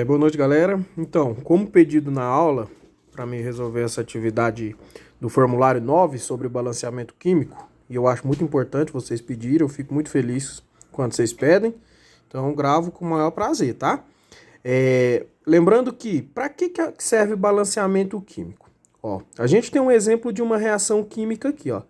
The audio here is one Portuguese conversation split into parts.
Boa noite, galera. Então, como pedido na aula, para mim resolver essa atividade do formulário 9 sobre balanceamento químico, e eu acho muito importante vocês pedirem, eu fico muito feliz quando vocês pedem, então eu gravo com o maior prazer, tá? Lembrando que, para que serve balanceamento químico? Ó, a gente tem um exemplo de uma reação química aqui, ó,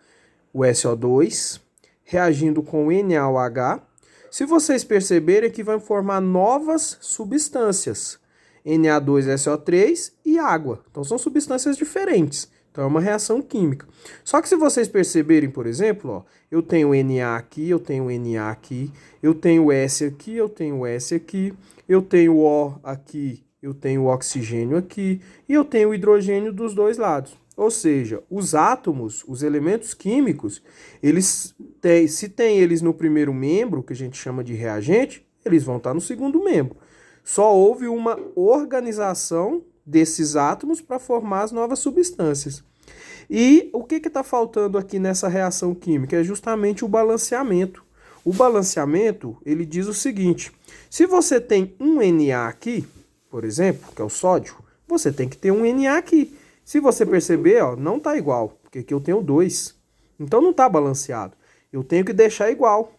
o SO2 reagindo com o NaOH. Se vocês perceberem que vai formar novas substâncias, Na2SO3 e água. Então são substâncias diferentes. Então é uma reação química. Só que se vocês perceberem, por exemplo, ó, eu tenho Na aqui, eu tenho Na aqui, eu tenho S aqui, eu tenho S aqui, eu tenho O aqui, eu tenho oxigênio aqui e eu tenho hidrogênio dos dois lados. Ou seja, os átomos, os elementos químicos, eles têm, se tem eles no primeiro membro, que a gente chama de reagente, eles vão estar no segundo membro. Só houve uma organização desses átomos para formar as novas substâncias. E o que está faltando aqui nessa reação química? É justamente o balanceamento. O balanceamento, ele diz o seguinte: se você tem um Na aqui, por exemplo, que é o sódio, você tem que ter um Na aqui. Se você perceber, ó, não está igual, porque aqui eu tenho 2. Então não está balanceado. Eu tenho que deixar igual,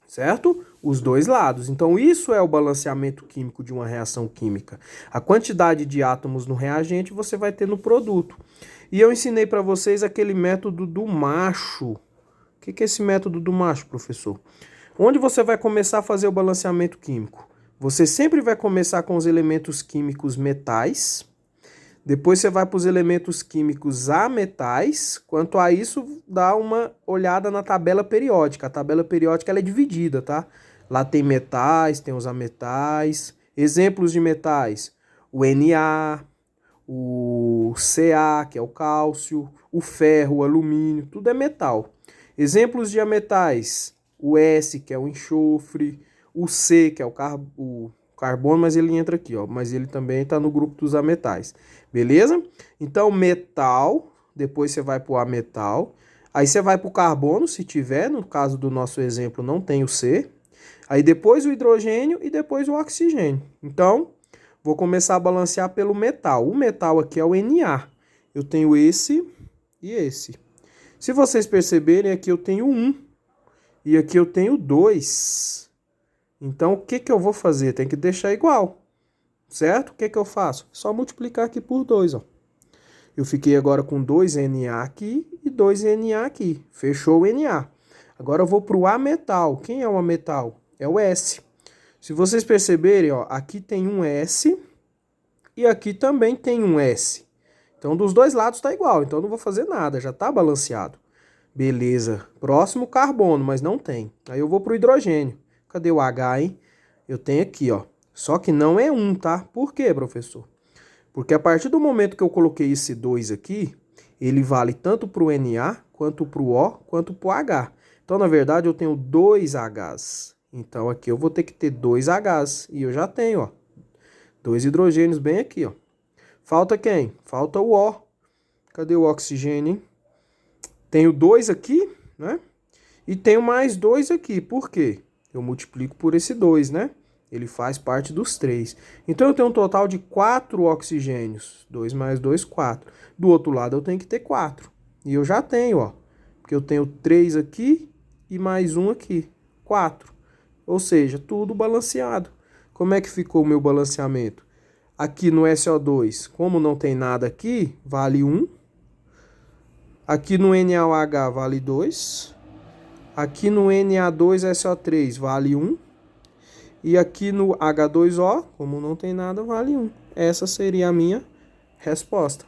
certo? Os dois lados. Então isso é o balanceamento químico de uma reação química. A quantidade de átomos no reagente você vai ter no produto. E eu ensinei para vocês aquele método do macho. O que é esse método do macho, professor? Onde você vai começar a fazer o balanceamento químico? Você sempre vai começar com os elementos químicos metais. Depois você vai para os elementos químicos ametais. Quanto a isso, dá uma olhada na tabela periódica. A tabela periódica ela é dividida, tá? Lá tem metais, tem os ametais. Exemplos de metais: o Na, o Ca, que é o cálcio, o ferro, o alumínio, tudo é metal. Exemplos de ametais: o S, que é o enxofre, o C, que é o carbono, mas ele entra aqui, ó, mas ele também está no grupo dos ametais. Beleza? Então, metal, depois você vai para o ametal, aí você vai para o carbono, se tiver, no caso do nosso exemplo não tem o C, aí depois o hidrogênio e depois o oxigênio. Então, vou começar a balancear pelo metal. O metal aqui é o Na. Eu tenho esse e esse. Se vocês perceberem, aqui eu tenho 1 e aqui eu tenho 2. Então, o que eu vou fazer? Tem que deixar igual, certo? O que eu faço? Só multiplicar aqui por 2, ó. Eu fiquei agora com 2 Na aqui e 2 Na aqui. Fechou o Na. Agora eu vou para o ametal. Quem é o ametal? É o S. Se vocês perceberem, ó, aqui tem um S e aqui também tem um S. Então, dos dois lados está igual. Então, eu não vou fazer nada. Já está balanceado. Beleza. Próximo, carbono, mas não tem. Aí eu vou para o hidrogênio. Cadê o H, hein? Eu tenho aqui, ó. Só que não é 1, tá? Por quê, professor? Porque a partir do momento que eu coloquei esse 2 aqui, ele vale tanto para o Na, quanto para o O, quanto para o H. Então, na verdade, eu tenho 2 Hs. Então, aqui eu vou ter que ter 2 Hs. E eu já tenho, ó. 2 hidrogênios bem aqui, ó. Falta quem? Falta o O. Cadê o oxigênio, hein? Tenho 2 aqui, né? E tenho mais 2 aqui. Por quê? Eu multiplico por esse 2, né? Ele faz parte dos 3. Então, eu tenho um total de 4 oxigênios. 2 mais 2, 4. Do outro lado, eu tenho que ter 4. E eu já tenho, ó. Porque eu tenho 3 aqui e mais 1 aqui. 4. Ou seja, tudo balanceado. Como é que ficou o meu balanceamento? Aqui no SO2, como não tem nada aqui, vale 1. Aqui no NaOH vale 2. Aqui no Na2SO3 vale 1. E aqui no H2O, como não tem nada, vale 1. Essa seria a minha resposta.